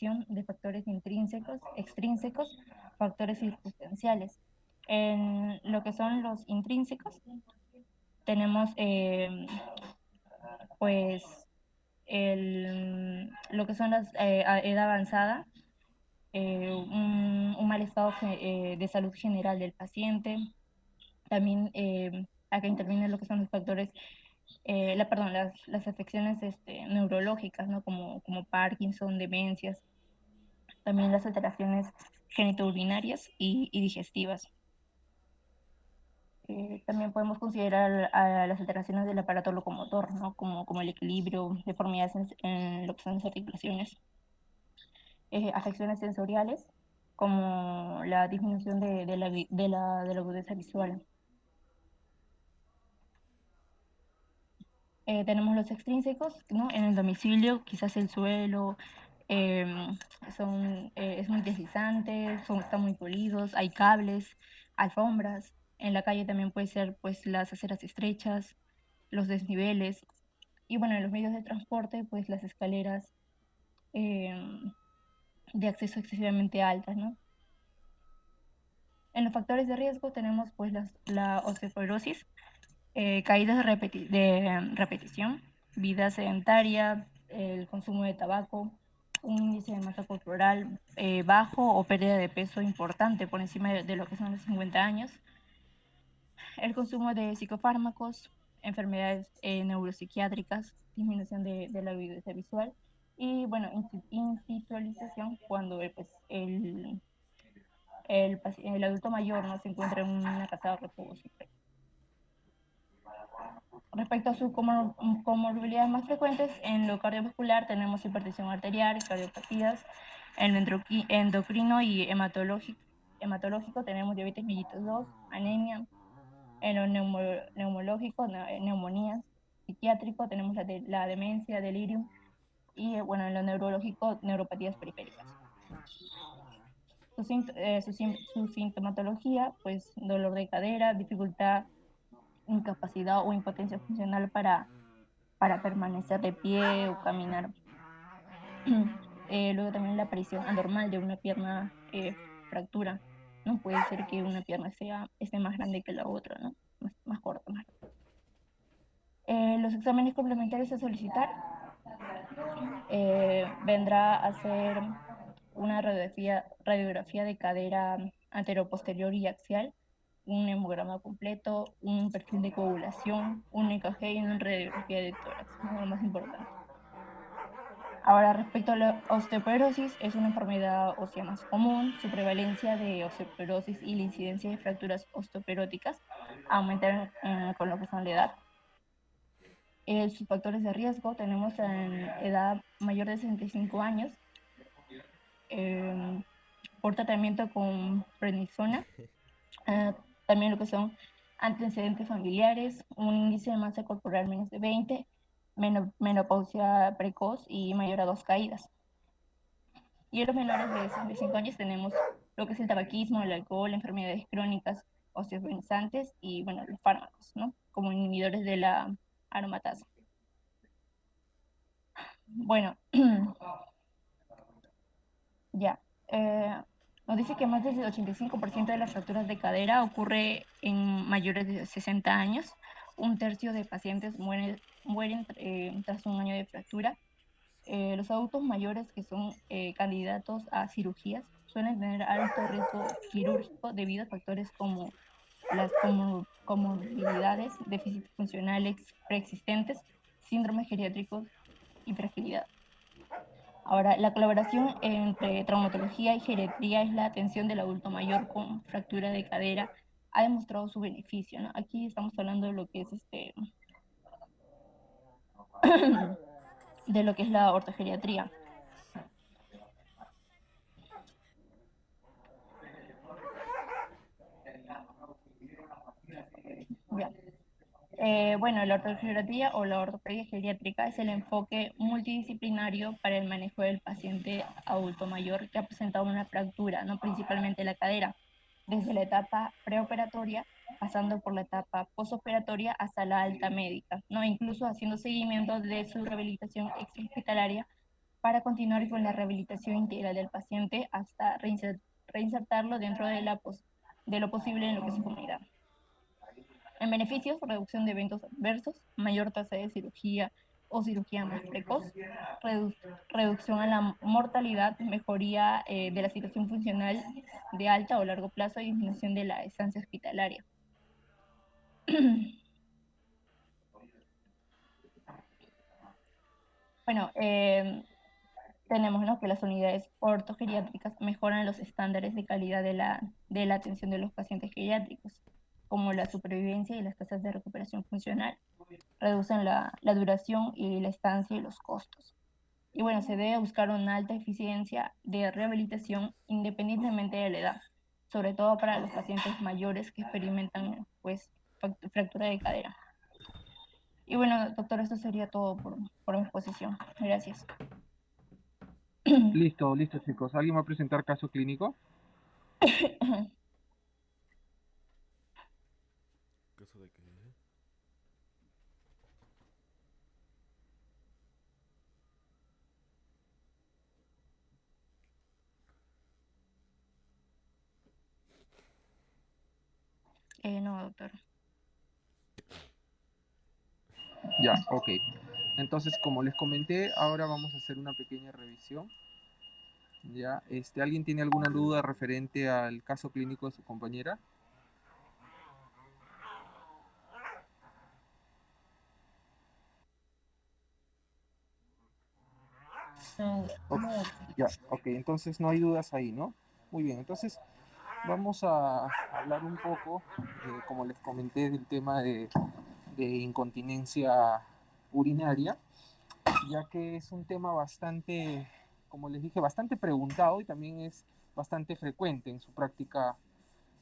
relación de factores intrínsecos, extrínsecos, factores circunstanciales. En lo que son los intrínsecos, tenemos pues lo que son a edad avanzada, un mal estado de salud general del paciente. También acá intervienen lo que son los factores, perdón, las afecciones neurológicas, ¿no? Como Parkinson, demencias, también las alteraciones genitourinarias y digestivas. También podemos considerar a las alteraciones del aparato locomotor, ¿no? Como el equilibrio, deformidades en lo que son las articulaciones, afecciones sensoriales, como la disminución de la agudeza visual. Tenemos los extrínsecos, ¿no? En el domicilio, quizás el suelo, eh, es muy deslizante, están muy polidos, hay cables, alfombras. En la calle también puede ser pues las aceras estrechas, los desniveles. Y bueno, en los medios de transporte, pues las escaleras eh, de acceso excesivamente altas, ¿no? En los factores de riesgo tenemos pues la osteoporosis, caídas de repetición, vida sedentaria, el consumo de tabaco, un índice de masa corporal bajo o pérdida de peso importante por encima de lo que son los 50 años, el consumo de psicofármacos, enfermedades neuropsiquiátricas, disminución de la agudeza visual y, bueno, institucionalización cuando pues, el adulto mayor no se encuentra en una casa de reposo. Respecto a sus comorbilidades más frecuentes, en lo cardiovascular tenemos hipertensión arterial, cardiopatías, en lo endocrino y hematológico tenemos diabetes mellitus 2, anemia, en lo neumológico, neumonías, psiquiátrico tenemos la demencia, delirium, y bueno, en lo neurológico, neuropatías periféricas. Su sintomatología, pues dolor de cadera, dificultad, incapacidad o impotencia funcional para permanecer de pie o caminar. Luego también la aparición anormal de una pierna fractura. No puede ser que una pierna esté más grande que la otra, ¿no? Más corta, más. Los exámenes complementarios a solicitar vendrá a ser una radiografía de cadera anteroposterior y axial, un hemograma completo, un perfil de coagulación, un EKG y una radiografía de tórax, ¿no? Lo más importante. Ahora, respecto a la osteoporosis, es una enfermedad ósea más común. Su prevalencia de osteoporosis y la incidencia de fracturas osteoporóticas aumentan con lo que son la edad. Sus factores de riesgo tenemos en edad mayor de 65 años, por tratamiento con prednisona, también lo que son antecedentes familiares, un índice de masa corporal menos de 20, menopausia precoz y mayor a 2 caídas. Y en los menores de 65 años tenemos lo que es el tabaquismo, el alcohol, enfermedades crónicas, osteoporizantes y, bueno, los fármacos, ¿no? Como inhibidores de la aromatasa. Bueno, ya. Nos dice que más del 85% de las fracturas de cadera ocurre en mayores de 60 años. Un tercio de pacientes mueren tras un año de fractura. Los adultos mayores que son candidatos a cirugías suelen tener alto riesgo quirúrgico debido a factores como las comorbilidades, déficits funcionales preexistentes, síndromes geriátricos y fragilidad. Ahora, la colaboración entre traumatología y geriatría es la atención del adulto mayor con fractura de cadera. Ha demostrado su beneficio, ¿no? Aquí estamos hablando de lo que es de lo que es la ortogeriatría. Bien. Bueno, la ortogeriatría o la ortopedia geriátrica es el enfoque multidisciplinario para el manejo del paciente adulto mayor que ha presentado una fractura, no principalmente la cadera, desde la etapa preoperatoria, pasando por la etapa postoperatoria hasta la alta médica, ¿no? Incluso haciendo seguimiento de su rehabilitación extrahospitalaria para continuar con la rehabilitación integral del paciente hasta reinsertarlo dentro de lo posible en lo que es su comunidad. En beneficios, reducción de eventos adversos, mayor tasa de cirugía o cirugía más precoz, reducción a la mortalidad, mejoría de la situación funcional de alta o largo plazo y disminución de la estancia hospitalaria. Bueno, tenemos, ¿no?, que las unidades ortogeriátricas mejoran los estándares de calidad de la atención de los pacientes geriátricos, como la supervivencia y las tasas de recuperación funcional. Reducen la duración y la estancia y los costos. Y bueno, se debe buscar una alta eficiencia de rehabilitación independientemente de la edad, sobre todo para los pacientes mayores que experimentan pues fractura de cadera. Y bueno, doctor, esto sería todo por mi exposición. Gracias. Listo, listo, chicos. ¿Alguien va a presentar caso clínico? ¿Caso de qué? No, doctor. Ya, ok. Entonces, como les comenté, ahora vamos a hacer una pequeña revisión. Ya, ¿alguien tiene alguna duda referente al caso clínico de su compañera? No, Ok, no. ya, ok, entonces no hay dudas ahí, ¿no? Muy bien, entonces vamos a hablar un poco, como les comenté, del tema de incontinencia urinaria, ya que es un tema bastante, como les dije, bastante preguntado y también es bastante frecuente en su práctica,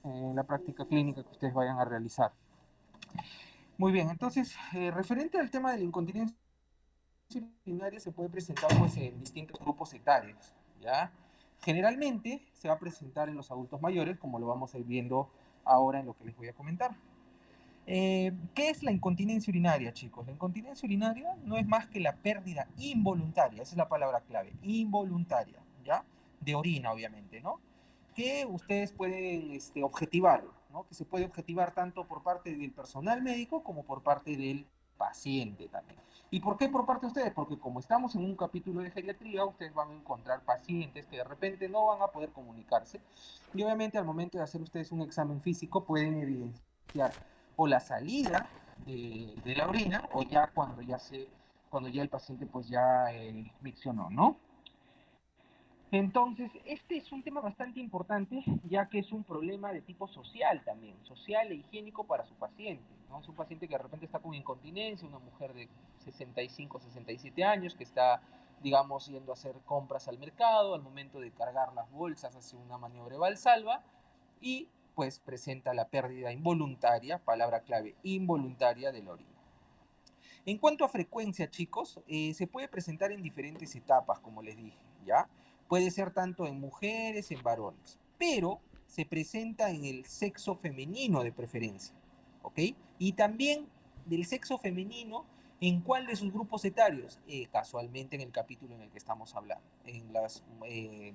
en la práctica clínica que ustedes vayan a realizar. Muy bien, entonces, referente al tema de la incontinencia urinaria se puede presentar pues en distintos grupos etarios, ¿ya? Generalmente se va a presentar en los adultos mayores, como lo vamos a ir viendo ahora en lo que les voy a comentar. ¿Qué es la incontinencia urinaria, chicos? La incontinencia urinaria no es más que la pérdida involuntaria, esa es la palabra clave, involuntaria, ¿ya? De orina, obviamente, ¿no? Que ustedes pueden objetivarlo, ¿no? Que se puede objetivar tanto por parte del personal médico como por parte del paciente también. ¿Y por qué por parte de ustedes? Porque como estamos en un capítulo de geriatría, ustedes van a encontrar pacientes que de repente no van a poder comunicarse y obviamente al momento de hacer ustedes un examen físico pueden evidenciar o la salida de la orina o ya cuando ya el paciente pues ya miccionó, ¿no? Entonces, este es un tema bastante importante, ya que es un problema de tipo social también, social e higiénico para su paciente, ¿no? Es un paciente que de repente está con incontinencia, una mujer de 65, 67 años que está, digamos, yendo a hacer compras al mercado, al momento de cargar las bolsas hace una maniobra de valsalva y pues presenta la pérdida involuntaria, palabra clave, involuntaria de la orina. En cuanto a frecuencia, chicos, se puede presentar en diferentes etapas, como les dije, ¿ya? Puede ser tanto en mujeres, en varones, pero se presenta en el sexo femenino de preferencia, ¿ok? Y también del sexo femenino, ¿en cuál de sus grupos etarios? Casualmente en el capítulo en el que estamos hablando, en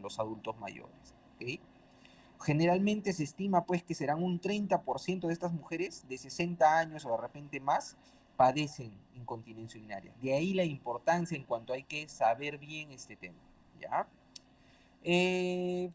los adultos mayores, ¿ok? Generalmente se estima pues que serán un 30% de estas mujeres de 60 años o de repente más padecen incontinencia urinaria. De ahí la importancia en cuanto hay que saber bien este tema, ¿ya?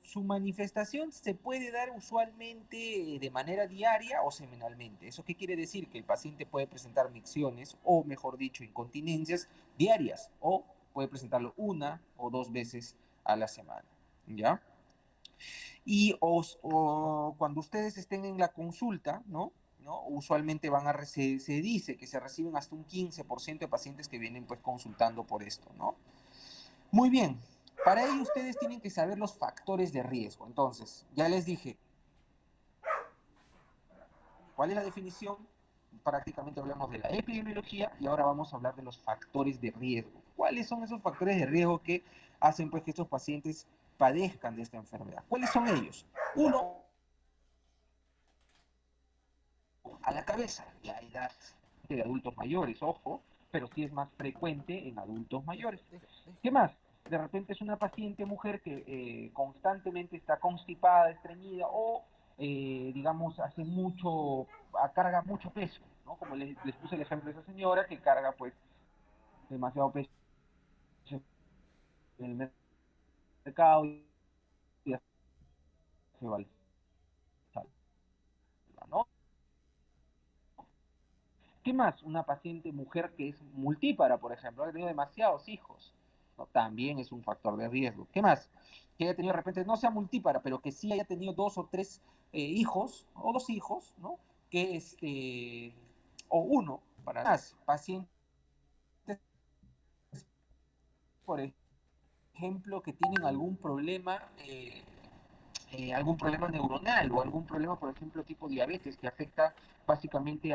Su manifestación se puede dar usualmente de manera diaria o semanalmente. ¿Eso qué quiere decir? Que el paciente puede presentar micciones o, mejor dicho, incontinencias diarias o puede presentarlo una o dos veces a la semana, ¿ya? Y cuando ustedes estén en la consulta, ¿no? ¿No? Usualmente se dice que se reciben hasta un 15% de pacientes que vienen pues consultando por esto, ¿no? Muy bien, para ello ustedes tienen que saber los factores de riesgo. Entonces, ya les dije, ¿cuál es la definición? Prácticamente hablamos de la epidemiología y ahora vamos a hablar de los factores de riesgo. ¿Cuáles son esos factores de riesgo que hacen pues que estos pacientes padezcan de esta enfermedad? ¿Cuáles son ellos? Uno, a la cabeza, la edad de adultos mayores, ojo, pero sí es más frecuente en adultos mayores. ¿Qué más? de repente es una paciente mujer que constantemente está constipada, estreñida o, digamos, hace mucho, carga mucho peso, ¿no? Como les puse el ejemplo de esa señora que carga pues demasiado peso en el mercado y se va al ¿no? ¿Qué más? Una paciente mujer que es multípara, por ejemplo, ha tenido demasiados hijos, ¿no? También es un factor de riesgo. ¿Qué más? Que haya tenido de repente, no sea multípara, pero que sí haya tenido dos o tres hijos, o dos hijos, ¿no? Que o uno, para más pacientes, por ejemplo, que tienen algún problema neuronal o algún problema, por ejemplo, tipo diabetes, que afecta básicamente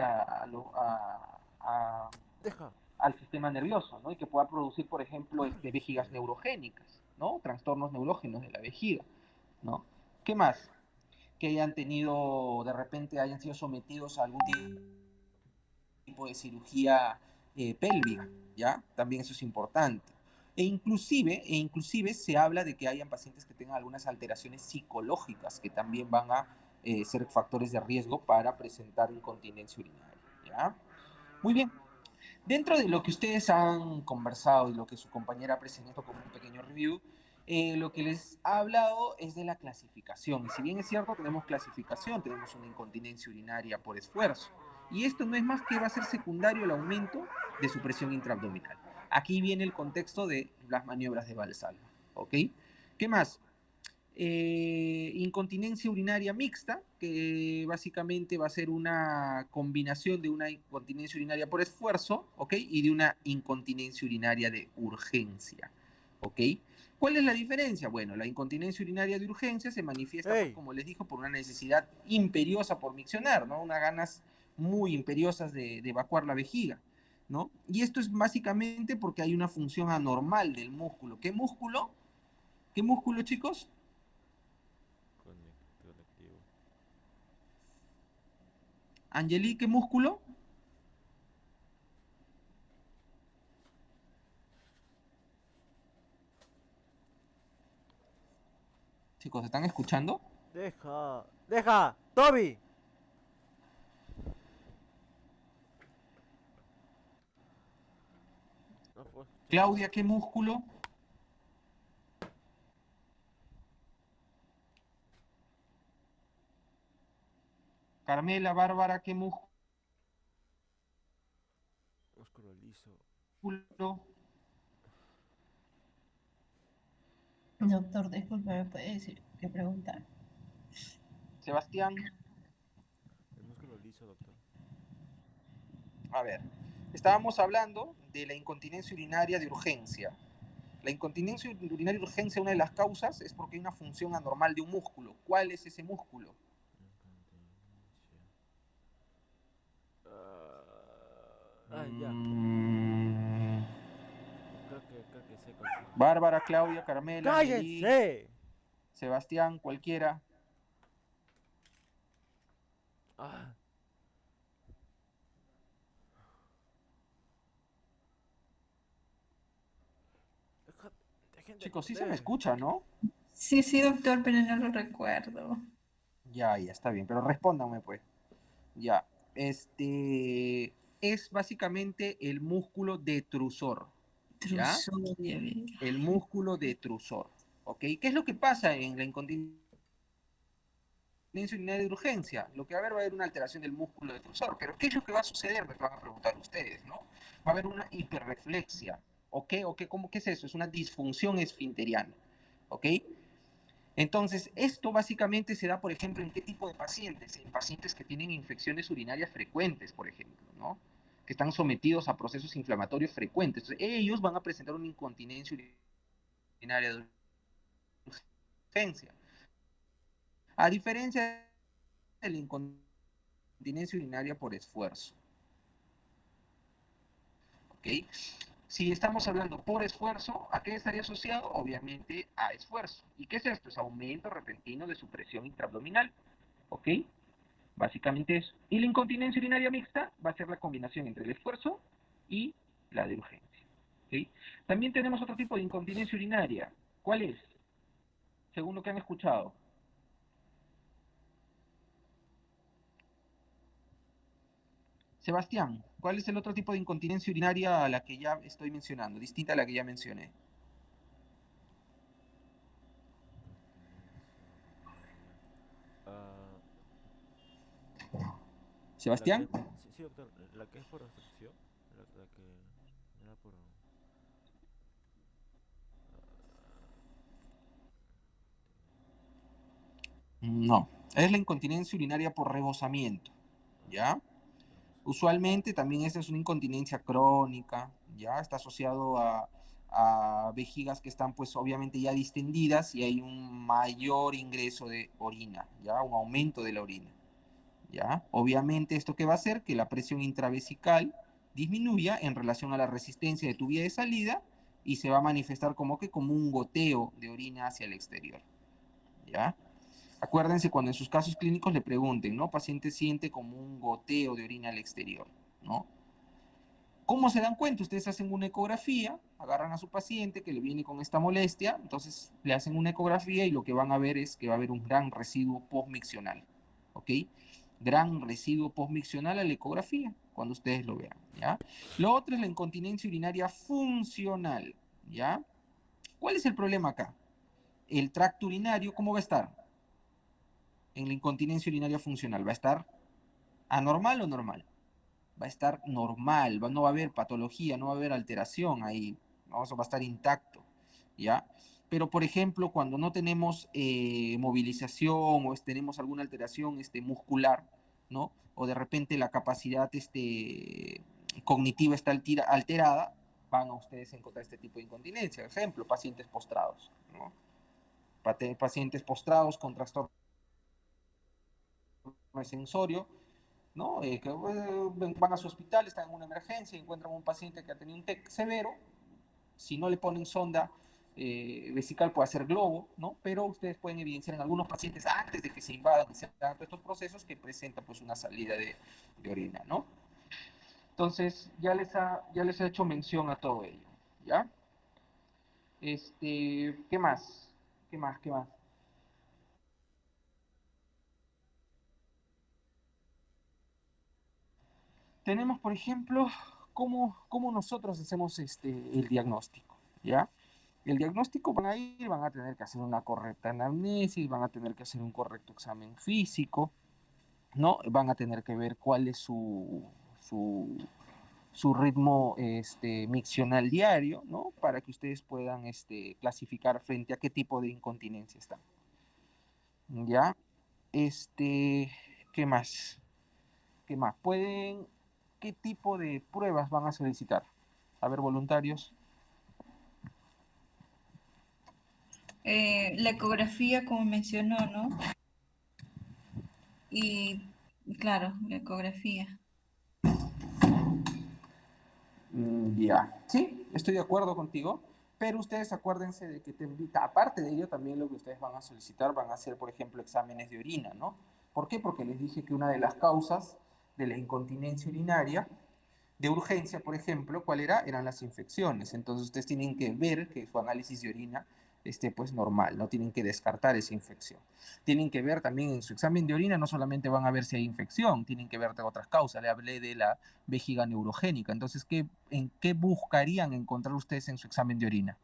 Deja. al sistema nervioso, ¿no? Y que pueda producir, por ejemplo, Ay, vejigas sí. neurogénicas, ¿no? Trastornos neurológenos de la vejiga, ¿no? ¿Qué más? Que hayan tenido, de repente, hayan sido sometidos a algún tipo de cirugía pélvica, ¿ya? También eso es importante. E inclusive se habla de que hayan pacientes que tengan algunas alteraciones psicológicas que también van a ser factores de riesgo para presentar incontinencia urinaria, ¿ya? Muy bien. Dentro de lo que ustedes han conversado y lo que su compañera presentó como un pequeño review, lo que les ha hablado es de la clasificación. Y si bien es cierto, tenemos clasificación, tenemos una incontinencia urinaria por esfuerzo. Y esto no es más que va a ser secundario el aumento de su presión intraabdominal. Aquí viene el contexto de las maniobras de Valsalva. ¿Ok? ¿Qué más? Incontinencia urinaria mixta, que básicamente va a ser una combinación de una incontinencia urinaria por esfuerzo, ¿ok? Y de una incontinencia urinaria de urgencia, ¿ok? ¿Cuál es la diferencia? Bueno, la incontinencia urinaria de urgencia se manifiesta, pues, ¡Ey! como les dijo, por una necesidad imperiosa por miccionar, ¿no? Unas ganas muy imperiosas de evacuar la vejiga, ¿no? Y esto es básicamente porque hay una función anormal del músculo. ¿Qué músculo? ¿Qué músculo, chicos? Conectivo. Angelique, ¿qué músculo? Chicos, ¿están escuchando? Deja. Deja. Toby. No puedo escuchar Claudia, nada. ¿qué músculo? Carmela, Bárbara, ¿qué Músculo liso. músculo? Doctor, disculpe, ¿me puede decir qué preguntar? Sebastián, El músculo liso, doctor. a ver, estábamos hablando de la incontinencia urinaria de urgencia. La incontinencia urinaria de urgencia, una de las causas es porque hay una función anormal de un músculo. ¿Cuál es ese músculo? Incontinencia. Ya. Mm, Creo que sé cuál es. Bárbara, Claudia, Carmela, Angelique, ¡Cállense! Sebastián, cualquiera. Ah, deja- dejen de Chicos, sí se me joder. escucha, ¿no? Sí, sí, doctor, pero no lo recuerdo. Ya, está bien, pero respóndanme pues. Ya, es básicamente el músculo detrusor, ¿ya? Trusodia, bien. El músculo detrusor, ¿ok? ¿Qué es lo que pasa en la incontinencia urinaria de urgencia? Lo que va a haber una alteración del músculo detrusor, pero ¿qué es lo que va a suceder? Me van a preguntar ustedes, ¿no? Va a haber una hiperreflexia, ¿ok? ¿Qué es eso? Es una disfunción esfinteriana, ¿ok? Entonces, esto básicamente se da, por ejemplo, ¿en qué tipo de pacientes? En pacientes que tienen infecciones urinarias frecuentes, por ejemplo, ¿no? Que están sometidos a procesos inflamatorios frecuentes. Entonces, ellos van a presentar una incontinencia urinaria de urgencia. A diferencia de la incontinencia urinaria por esfuerzo, ¿ok? Si estamos hablando por esfuerzo, ¿a qué estaría asociado? Obviamente a esfuerzo. ¿Y qué es esto? Es aumento repentino de su presión intraabdominal, ¿ok? Básicamente eso. Y la incontinencia urinaria mixta va a ser la combinación entre el esfuerzo y la de urgencia. ¿Ok? También tenemos otro tipo de incontinencia urinaria. ¿Cuál es? Según lo que han escuchado. Sebastián, ¿cuál es el otro tipo de incontinencia urinaria a la que ya estoy mencionando, distinta a la que ya mencioné? Continencia urinaria. Ah, la que Sebastián. es, sí, sí, doctor, la que es por obstrucción, la que era por... No, es la incontinencia urinaria por rebosamiento, ¿ya? Usualmente también esta es una incontinencia crónica, ¿ya? Está asociado a vejigas que están pues obviamente ya distendidas y hay un mayor ingreso de orina, ¿ya? Un aumento de la orina, ¿ya? Obviamente esto que va a hacer que la presión intravesical disminuya en relación a la resistencia de tu vía de salida y se va a manifestar como que como un goteo de orina hacia el exterior, ¿ya? Acuérdense cuando en sus casos clínicos le pregunten, ¿no? Paciente siente como un goteo de orina al exterior, ¿no? ¿Cómo se dan cuenta? Ustedes hacen una ecografía, agarran a su paciente que le viene con esta molestia, entonces le hacen una ecografía y lo que van a ver es que va a haber un gran residuo postmiccional, ¿ok? Gran residuo postmiccional a la ecografía, cuando ustedes lo vean, ¿ya? Lo otro es la incontinencia urinaria funcional, ¿ya? ¿Cuál es el problema acá? El tracto urinario, ¿cómo va a estar? En la incontinencia urinaria funcional, ¿va a estar anormal o normal? Va a estar normal, no va a haber patología, no va a haber alteración ahí, ¿no? Eso va a estar intacto, ¿ya? Pero, por ejemplo, cuando no tenemos movilización o tenemos alguna alteración muscular, ¿no? O de repente la capacidad cognitiva está alterada, van a ustedes a encontrar este tipo de incontinencia. Ejemplo, pacientes postrados, ¿no? Pacientes postrados con trastorno sensorio, ¿no? Que van a su hospital, están en una emergencia, encuentran un paciente que ha tenido un TEC severo, si no le ponen sonda vesical puede hacer globo, ¿no? Pero ustedes pueden evidenciar en algunos pacientes antes de que se invadan y se hagan todos estos procesos que presentan pues una salida de orina, ¿no? Entonces ya les he hecho mención a todo ello, ¿ya? ¿Qué más? ¿Qué más? ¿Qué más? Tenemos, por ejemplo, cómo nosotros hacemos el diagnóstico, ¿ya? El diagnóstico van a ir, van a tener que hacer una correcta anamnesis, van a tener que hacer un correcto examen físico, ¿no? Van a tener que ver cuál es su, su ritmo miccional diario, ¿no? Para que ustedes puedan clasificar frente a qué tipo de incontinencia están, ¿ya? Este, ¿Qué más? ¿Qué más? ¿Qué tipo de pruebas van a solicitar? A ver, voluntarios. La ecografía, como mencionó, ¿no? Y claro, la ecografía. Ya, sí, estoy de acuerdo contigo, pero ustedes acuérdense de que te invita, aparte de ello, también lo que ustedes van a solicitar van a ser, por ejemplo, exámenes de orina, ¿no? ¿Por qué? Porque les dije que una de las causas de la incontinencia urinaria de urgencia, por ejemplo, ¿cuál era? Eran las infecciones. Entonces ustedes tienen que ver que su análisis de orina esté pues normal, no tienen que descartar esa infección. Tienen que ver también en su examen de orina, no solamente van a ver si hay infección, tienen que ver de otras causas. Le hablé de la vejiga neurogénica. Entonces, ¿en qué buscarían encontrar ustedes en su examen de orina?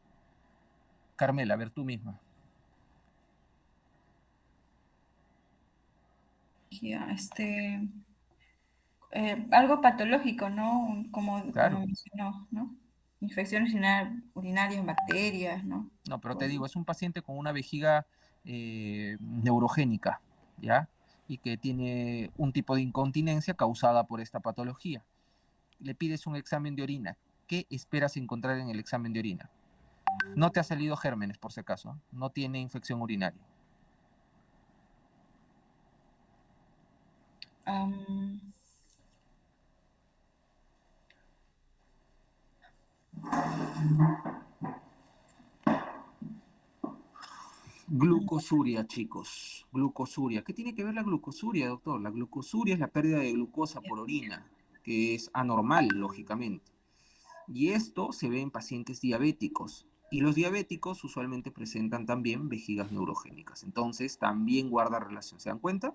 Carmela, a ver tú misma. Ya, algo patológico, ¿no? Como Claro. mencionó, ¿no? Infecciones urinarias, bacterias, ¿no? No, pero te Todo. digo, es un paciente con una vejiga neurogénica, ¿ya? Y que tiene un tipo de incontinencia causada por esta patología. Le pides un examen de orina. ¿Qué esperas encontrar en el examen de orina? No te ha salido gérmenes, por si acaso. No tiene infección urinaria. Am, Glucosuria, chicos. Glucosuria. ¿Qué tiene que ver la glucosuria, doctor? La glucosuria es la pérdida de glucosa por orina, que es anormal, lógicamente. Y esto se ve en pacientes diabéticos. Y los diabéticos usualmente presentan también vejigas neurogénicas. Entonces, también guarda relación. ¿Se dan cuenta?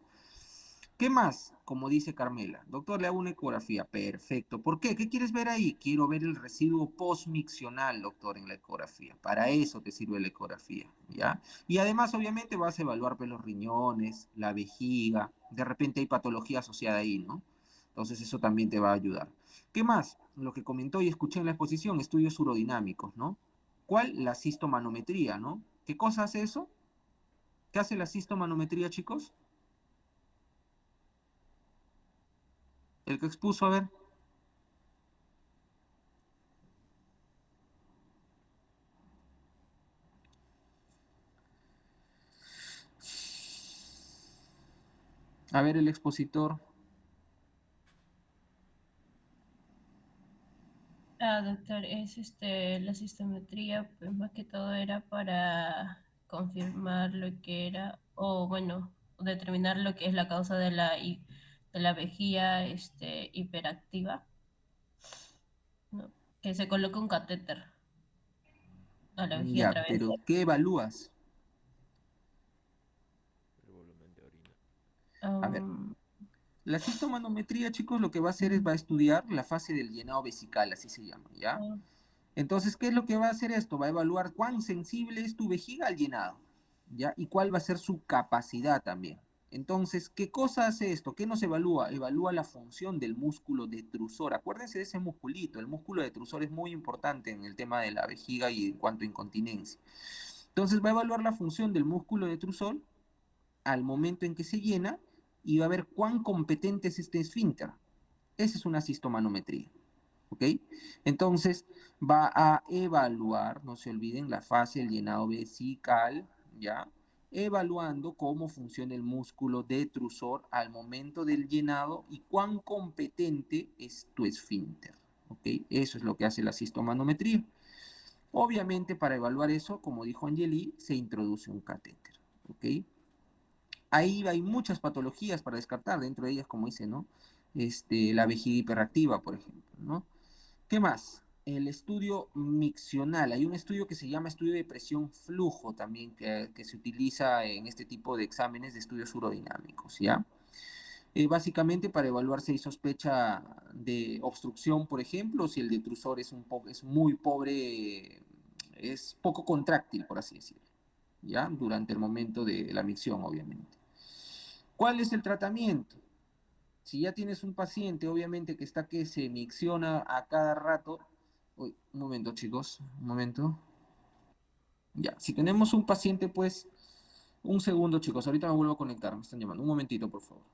¿Qué más? Como dice Carmela, doctor, le hago una ecografía. Perfecto. ¿Por qué? ¿Qué quieres ver ahí? Quiero ver el residuo postmiccional, doctor, en la ecografía. Para eso te sirve la ecografía, ¿ya? Y además, obviamente, vas a evaluar pues, los riñones, la vejiga. De repente hay patología asociada ahí, ¿no? Entonces, eso también te va a ayudar. ¿Qué más? Lo que comentó y escuché en la exposición, estudios urodinámicos, ¿no? ¿Cuál? Lacistomanometría, ¿no? ¿Qué cosa hace eso? ¿Qué hace lacistomanometría, chicos? El que expuso, a ver. A ver, el expositor. Ah, doctor, es la sistometría, pues más que todo era para confirmar lo que era, o bueno, determinar lo que es la causa de de la vejiga hiperactiva, ¿no? Que se coloca un catéter a la vejiga a Ya, través pero ¿qué evalúas? El volumen de orina. A ver, um, la cistomanometría, chicos, lo que va a hacer es va a estudiar la fase del llenado vesical, así se llama, ¿ya? ah, Entonces, ¿qué es lo que va a hacer esto? Va a evaluar cuán sensible es tu vejiga al llenado, ¿ya? Y cuál va a ser su capacidad también. Entonces, ¿qué cosa hace esto? ¿Qué nos evalúa? Evalúa la función del músculo detrusor. Acuérdense de ese musculito. El músculo detrusor es muy importante en el tema de la vejiga y en cuanto a incontinencia. Entonces, va a evaluar la función del músculo detrusor al momento en que se llena y va a ver cuán competente es este esfínter. Esa es unacistomanometría. ¿Ok? Entonces va a evaluar, no se olviden, la fase del llenado vesical, ¿ya? Evaluando cómo funciona el músculo detrusor al momento del llenado y cuán competente es tu esfínter. ¿Ok? Eso es lo que hace lacistomanometría. Obviamente, para evaluar eso, como dijo Angeli, se introduce un catéter. ¿Ok? Ahí hay muchas patologías para descartar, dentro de ellas, como dice, ¿no? La vejiga hiperactiva, por ejemplo, ¿no? ¿Qué más? El estudio miccional. Hay un estudio que se llama estudio de presión flujo también, que se utiliza en este tipo de exámenes de estudios urodinámicos, ¿ya? Básicamente para evaluar si hay sospecha de obstrucción, por ejemplo, si el detrusor es muy pobre, es poco contráctil, por así decirlo, ¿ya? Durante el momento de la micción, obviamente. ¿Cuál es el tratamiento? Si ya tienes un paciente, obviamente, que está que se micciona a cada rato. Uy, un momento, chicos, un momento. Ya, si tenemos un paciente, pues, un segundo, chicos, ahorita me vuelvo a conectar, me están llamando. Un momentito, por favor.